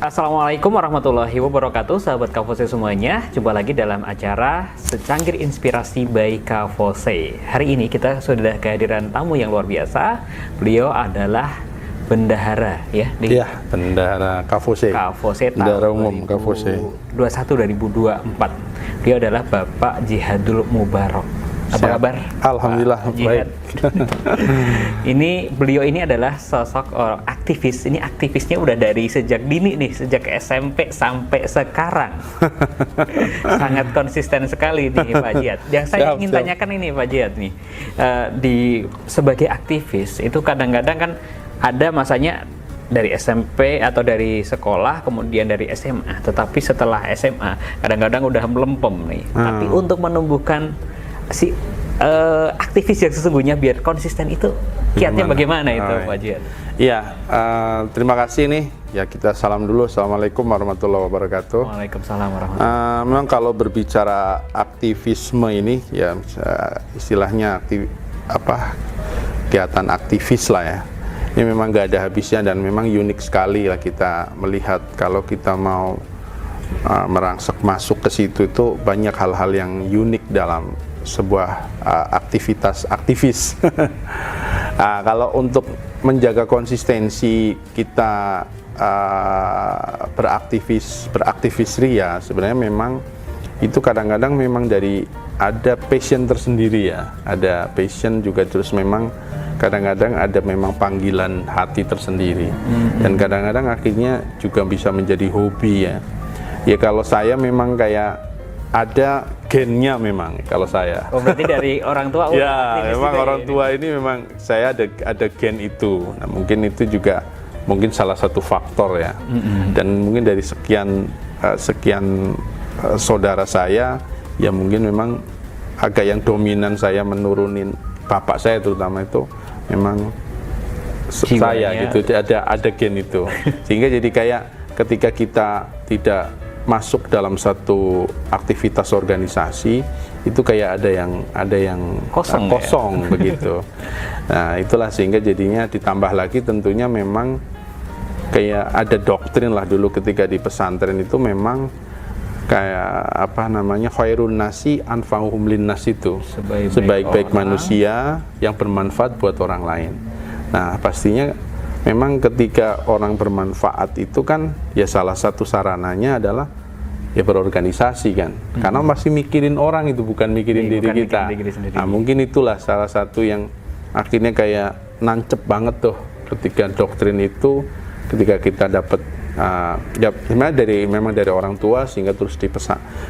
Assalamualaikum warahmatullahi wabarakatuh, sahabat Kavose semuanya. Jumpa lagi dalam acara Secangkir Inspirasi by Kavose. Hari ini kita sudah kehadiran tamu yang luar biasa. Beliau adalah bendahara ya di bendahara Kavose. Bendahara umum Kavose 2024. Beliau adalah Bapak Jihadul Mubarok. Apa kabar? Alhamdulillah baik. Beliau ini adalah sosok aktivis. Ini aktivisnya udah dari sejak dini nih, sejak SMP sampai sekarang. Sangat konsisten sekali nih Pak Jihad. Yang saya ingin tanyakan ini Pak Jihad nih, sebagai aktivis itu kadang-kadang kan ada masanya dari SMP atau dari sekolah, kemudian dari SMA. Tetapi setelah SMA kadang-kadang udah melempem nih. Tapi untuk menumbuhkan aktivis yang sesungguhnya biar konsisten itu kiatnya bagaimana itu Pak Jihad? Iya, terima kasih nih. Ya kita salam dulu. Assalamualaikum warahmatullahi wabarakatuh. Waalaikumsalam warahmatullahi wabarakatuh. Memang kalau berbicara aktivisme ini ya istilahnya kegiatan aktivis lah ya. Ini memang gak ada habisnya dan memang unik sekali lah kita melihat kalau kita mau merangsek masuk ke situ itu banyak hal-hal yang unik dalam sebuah aktivitas aktivis. Kalau untuk menjaga konsistensi kita beraktivis ria, sebenarnya memang itu kadang-kadang memang dari ada passion tersendiri ya, ada passion juga, terus memang kadang-kadang ada memang panggilan hati tersendiri, dan kadang-kadang akhirnya juga bisa menjadi hobi ya. Ya kalau saya memang kayak ada gennya memang kalau saya. Oh berarti dari orang tua? Ya memang orang tua ini memang saya ada gen itu. Nah mungkin itu juga mungkin salah satu faktor ya. Dan mungkin dari sekian saudara saya ya mungkin memang agak yang dominan saya menurunin bapak saya terutama itu memang saya gitu, ada gen itu. Sehingga jadi kayak ketika kita tidak masuk dalam satu aktivitas organisasi itu kayak ada yang kosong begitu. Nah itulah sehingga jadinya ditambah lagi tentunya memang kayak ada doktrin lah dulu ketika di pesantren itu memang kayak khairun nasi anfa'uhum linnas itu, sebaik-baik manusia yang bermanfaat buat orang lain. Nah pastinya memang ketika orang bermanfaat itu kan ya salah satu sarananya adalah ya berorganisasi kan, karena masih mikirin orang itu bukan mikirin diri kita. Nah mungkin itulah salah satu yang akhirnya kayak nancep banget tuh ketika doktrin itu, ketika kita dapat ya sebenarnya memang dari orang tua sehingga terus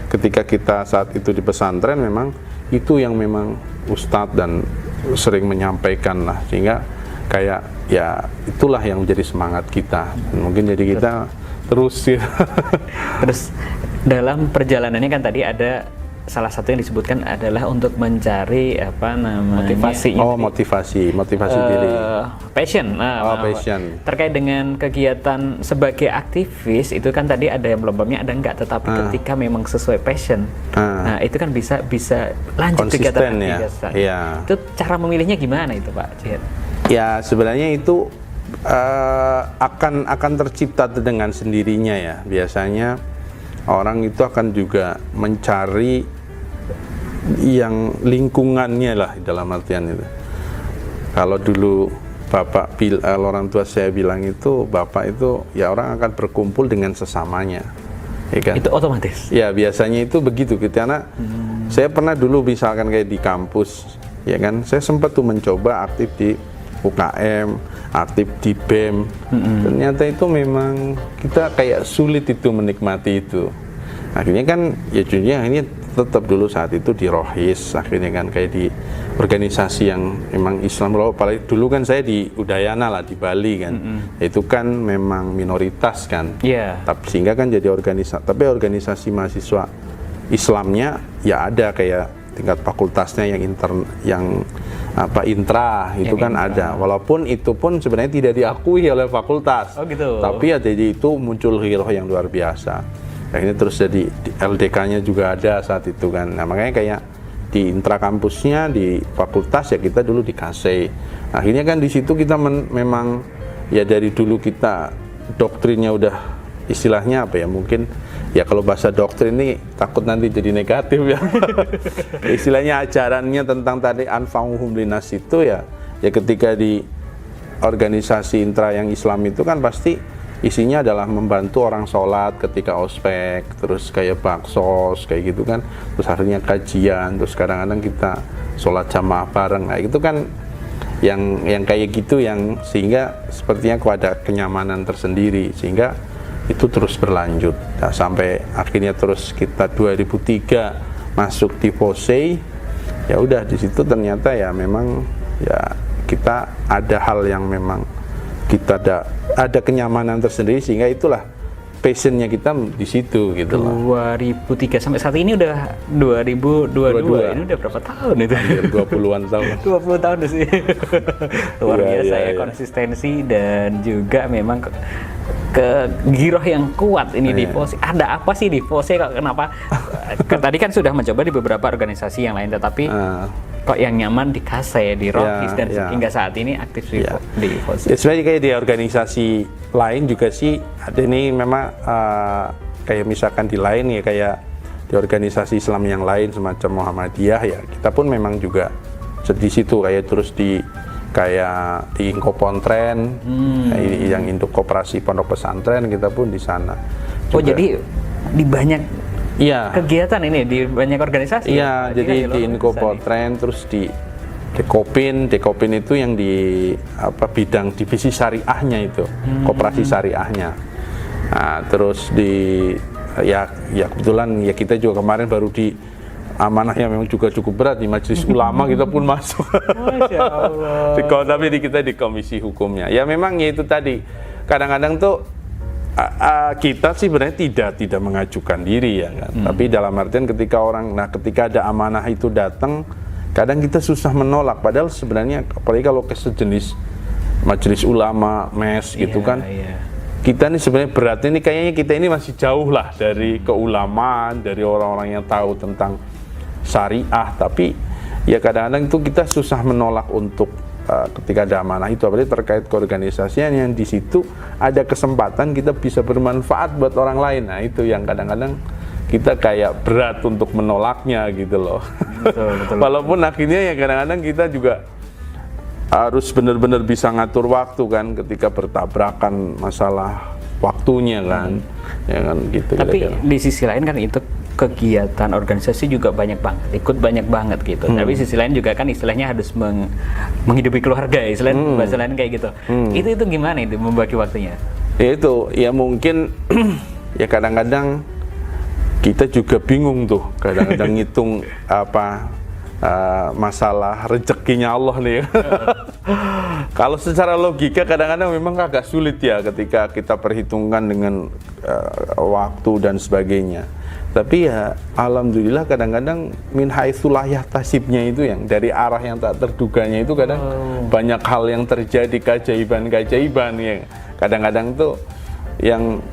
ketika kita saat itu di pesantren memang itu yang memang ustadz dan sering menyampaikan lah, sehingga kayak ya itulah yang menjadi semangat kita. Mungkin jadi kita terus ya. Terus dalam perjalanannya kan tadi ada salah satu yang disebutkan adalah untuk mencari motivasi diri, passion. Passion terkait dengan kegiatan sebagai aktivis itu kan tadi ada yang belum ada enggak, tetapi ketika memang sesuai passion, nah itu kan bisa lanjut kegiatan aktivitas. Ya. Itu cara memilihnya gimana itu Pak Jihad? Ya sebenarnya itu akan tercipta dengan sendirinya ya. Biasanya orang itu akan juga mencari yang lingkungannya lah dalam artian itu. Kalau dulu orang tua saya bilang itu bapak itu ya orang akan berkumpul dengan sesamanya, ya kan? Itu otomatis. Ya biasanya itu begitu karena saya pernah dulu misalkan kayak di kampus, ya kan? Saya sempat tuh mencoba aktif di UKM, aktif di BEM. Ternyata itu memang kita kayak sulit itu menikmati itu. Akhirnya kan ya akhirnya tetap dulu saat itu di Rohis, akhirnya kan kayak di organisasi yang memang Islam. Apalagi dulu kan saya di Udayana lah di Bali kan. Itu kan memang minoritas kan. Tapi sehingga kan jadi tapi organisasi mahasiswa Islamnya ya ada kayak tingkat fakultasnya yang intra itu kan ada, walaupun itu pun sebenarnya tidak diakui oleh fakultas. Tapi ya jadi itu muncul hiroh yang luar biasa. Akhirnya terus jadi LDK-nya juga ada saat itu kan. Nah makanya kayak di intra kampusnya di fakultas ya kita dulu di KC. Akhirnya kan di situ kita memang ya dari dulu kita doktrinnya udah istilahnya apa ya, mungkin ya kalau bahasa dokter ini takut nanti jadi negatif ya. Istilahnya ajarannya tentang tadi anfa'uhum linnas itu ya ketika di organisasi intra yang Islam itu kan pasti isinya adalah membantu orang sholat ketika ospek, terus kayak baksos kayak gitu kan, terus akhirnya kajian, terus kadang-kadang kita sholat jamaah bareng, nah itu kan yang kayak gitu, yang sehingga sepertinya kok ada kenyamanan tersendiri, sehingga itu terus berlanjut. Nah, sampai akhirnya terus kita 2003 masuk di FOSEI, ya udah di situ ternyata ya memang ya kita ada hal yang memang kita ada kenyamanan tersendiri, sehingga itulah passionnya kita di situ gitu loh. 2003 sampai saat ini udah 2022. Ini udah berapa tahun itu? 20-an tahun. 20 tahun sih. Luar biasa ya, iya. konsistensi dan juga memang ke giroh yang kuat ini di FOSEI. Ada apa sih di FOSEI, kenapa? Tadi kan sudah mencoba di beberapa organisasi yang lain, tetapi kok yang nyaman di KASE, di Rockis, dan hingga saat ini aktif di FOSEI. Ya, sebenarnya kayak di organisasi lain juga sih ada ini memang kayak misalkan di lain ya, kayak di organisasi Islam yang lain semacam Muhammadiyah ya, kita pun memang juga di situ kayak terus di kayak di Inkopontren, yang induk koperasi pondok pesantren, kita pun di sana. Oh juga. Jadi di banyak kegiatan ini, di banyak organisasi. Iya, jadi di Inkopontren, terus di Dekopin itu yang di bidang divisi syariahnya itu, koperasi syariahnya. Nah, terus di ya kebetulan ya kita juga kemarin baru di amanah yang memang juga cukup berat di Majelis Ulama, kita pun masuk. Masya Allah. Tapi kita di komisi hukumnya. Ya memang ya itu tadi, kadang-kadang tuh kita sih sebenarnya tidak mengajukan diri ya kan. Tapi dalam artian ketika ada amanah itu datang, kadang kita susah menolak. Padahal sebenarnya apalagi kalau ke sejenis Majelis Ulama, MES gitu kan. Kita ini sebenarnya beratnya ini kayaknya kita ini masih jauh lah dari keulamaan, dari orang-orang yang tahu tentang syariah, tapi ya kadang-kadang itu kita susah menolak untuk ketika ada amanah itu, apalagi terkait keorganisasian yang di situ ada kesempatan kita bisa bermanfaat buat orang lain. Nah itu yang kadang-kadang kita kayak berat untuk menolaknya gitu loh. Betul. Walaupun akhirnya ya kadang-kadang kita juga harus benar-benar bisa ngatur waktu kan, ketika bertabrakan masalah waktunya kan, ya kan gitu. Tapi di sisi lain kan itu kegiatan organisasi juga ikut banyak banget gitu. Tapi sisi lain juga kan istilahnya harus menghidupi keluarga, istilahnya bahasa lain kayak gitu. Itu gimana itu membagi waktunya? Ya itu, ya mungkin ya kadang-kadang kita juga bingung tuh, kadang-kadang ngitung masalah rezekinya Allah nih. Kalau secara logika kadang-kadang memang agak sulit ya ketika kita perhitungkan dengan waktu dan sebagainya. Tapi ya alhamdulillah kadang-kadang min haitsu la yahtasibnya itu, yang dari arah yang tak terduganya itu kadang banyak hal yang terjadi, keajaiban ya. Kadang-kadang tuh yang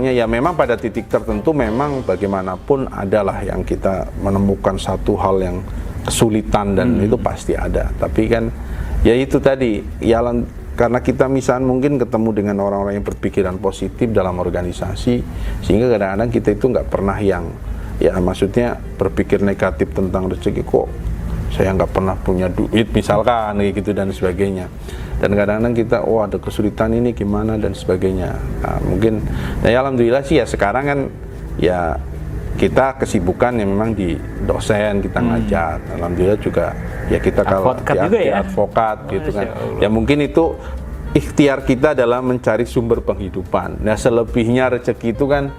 ya memang pada titik tertentu memang bagaimanapun adalah yang kita menemukan satu hal yang kesulitan dan itu pasti ada. Tapi kan ya itu tadi ya, karena kita misalnya mungkin ketemu dengan orang-orang yang berpikiran positif dalam organisasi, sehingga kadang-kadang kita itu nggak pernah yang maksudnya berpikir negatif tentang rezeki, kok saya nggak pernah punya duit misalkan kayak gitu dan sebagainya. Dan kadang-kadang kita ada kesulitan ini gimana dan sebagainya. Nah, mungkin ya alhamdulillah sih ya sekarang kan ya kita kesibukan yang memang di dosen, kita ngajar. Alhamdulillah juga ya kita kalau di advokat gitu kan. Ya mungkin itu ikhtiar kita adalah mencari sumber penghidupan. Nah selebihnya rezeki itu kan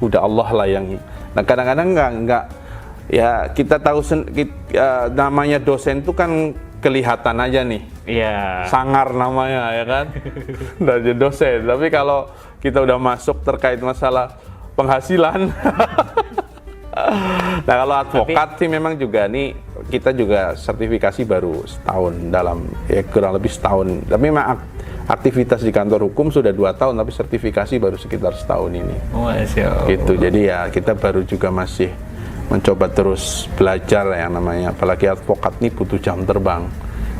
udah Allah lah yang. Nah kadang-kadang enggak ya kita tahu namanya dosen itu kan kelihatan aja nih. Iya. Sangar namanya ya kan. Dari dosen. Tapi kalau kita udah masuk terkait masalah penghasilan. Nah kalau advokat sih memang juga nih kita juga sertifikasi baru setahun, dalam kurang lebih setahun. Tapi memang aktivitas di kantor hukum sudah 2 tahun, tapi sertifikasi baru sekitar setahun ini. Gitu. Jadi ya kita baru juga masih mencoba terus belajar yang namanya, apalagi advokat nih butuh jam terbang,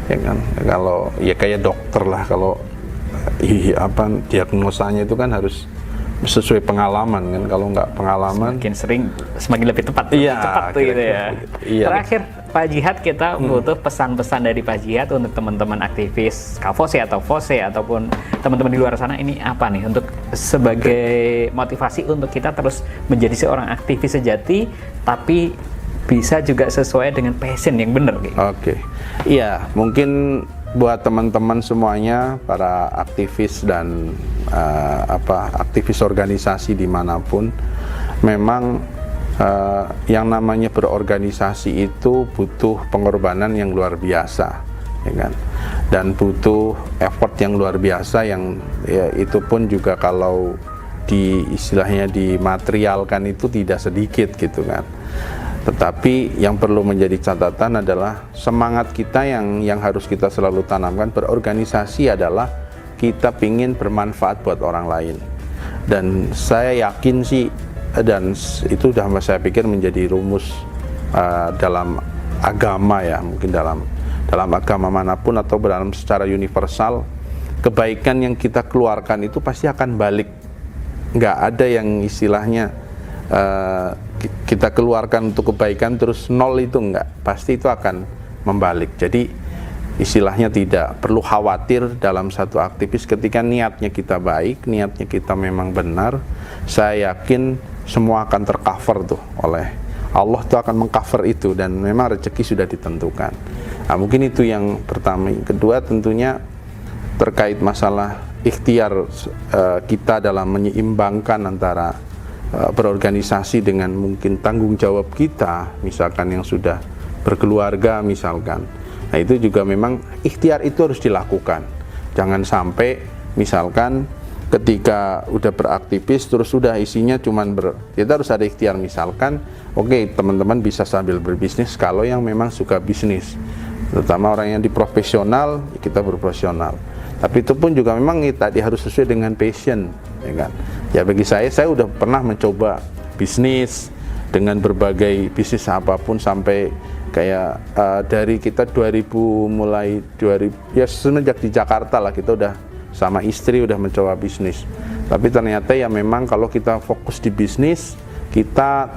ya kan. Kalau ya kayak dokter lah, kalau diagnosanya itu kan harus sesuai pengalaman kan. Kalau nggak pengalaman semakin sering semakin lebih tepat, iya, lebih cepat tuh gitu ya. Iya. Terakhir Pak Jihad, kita butuh pesan-pesan dari Pak Jihad untuk teman-teman aktivis KAVOSE atau FOSE ataupun teman-teman di luar sana, ini apa nih untuk sebagai motivasi untuk kita terus menjadi seorang aktivis sejati tapi bisa juga sesuai dengan passion yang benar gitu. Oke. Iya, mungkin buat teman-teman semuanya, para aktivis dan aktivis organisasi dimanapun, memang yang namanya berorganisasi itu butuh pengorbanan yang luar biasa, ya kan? Dan butuh effort yang luar biasa, yang ya, itu pun juga kalau istilahnya dimaterialkan itu tidak sedikit gitu kan. Tetapi yang perlu menjadi catatan adalah semangat kita yang harus kita selalu tanamkan. Berorganisasi adalah kita ingin bermanfaat buat orang lain. Dan saya yakin sih, dan itu sudah saya pikir menjadi rumus dalam agama ya, mungkin dalam agama manapun atau dalam secara universal, kebaikan yang kita keluarkan itu pasti akan balik. Nggak ada yang istilahnya kita keluarkan untuk kebaikan terus nol, itu enggak, pasti itu akan membalik. Jadi istilahnya tidak perlu khawatir dalam satu aktivis ketika niatnya kita baik, niatnya kita memang benar. Saya yakin semua akan tercover tuh oleh Allah, tuh akan mengcover itu, dan memang rezeki sudah ditentukan. Nah, mungkin itu yang pertama. Yang kedua tentunya terkait masalah ikhtiar kita dalam menyeimbangkan antara berorganisasi dengan mungkin tanggung jawab kita, misalkan yang sudah berkeluarga misalkan. Nah, itu juga memang ikhtiar itu harus dilakukan. Jangan sampai misalkan ketika udah beraktivis terus sudah isinya cuman kita harus ada ikhtiar, misalkan oke, teman-teman bisa sambil berbisnis kalau yang memang suka bisnis, terutama orang yang di profesional, kita berprofesional. Tapi itu pun juga memang tadi harus sesuai dengan passion, ya kan? Ya bagi saya udah pernah mencoba bisnis dengan berbagai bisnis apapun, sampai kayak dari kita 2000 ya semenjak di Jakarta lah, kita udah sama istri udah mencoba bisnis. Tapi ternyata ya memang kalau kita fokus di bisnis, kita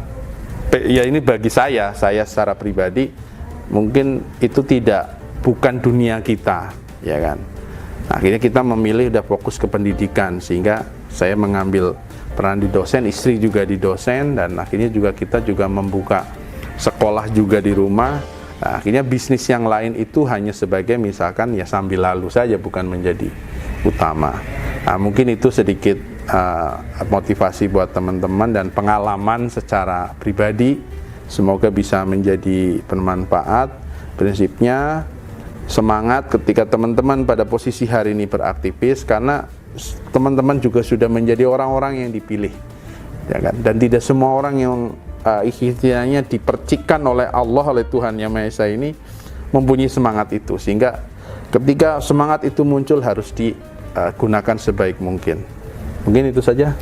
ya ini bagi saya secara pribadi mungkin itu bukan dunia kita, ya kan? Akhirnya kita memilih udah fokus ke pendidikan, sehingga saya mengambil peran di dosen, istri juga di dosen, dan akhirnya juga kita juga membuka sekolah juga di rumah. Nah, akhirnya bisnis yang lain itu hanya sebagai misalkan ya sambil lalu saja, bukan menjadi utama. Nah, mungkin itu sedikit motivasi buat teman-teman dan pengalaman secara pribadi, semoga bisa menjadi bermanfaat. Prinsipnya semangat ketika teman-teman pada posisi hari ini beraktivis, karena teman-teman juga sudah menjadi orang-orang yang dipilih, ya kan? Dan tidak semua orang yang istilahnya dipercikkan oleh Allah, oleh Tuhan Yang Maha Esa ini mempunyai semangat itu, sehingga ketika semangat itu muncul harus digunakan sebaik mungkin. Mungkin itu saja.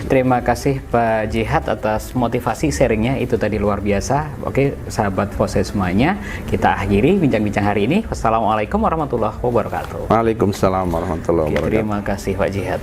Terima kasih Pak Jihad atas motivasi sharingnya, itu tadi luar biasa. Oke, sahabat FOSE semuanya, kita akhiri bincang-bincang hari ini. Wassalamualaikum warahmatullahi wabarakatuh. Waalaikumsalam warahmatullahi wabarakatuh. Terima kasih Pak Jihad.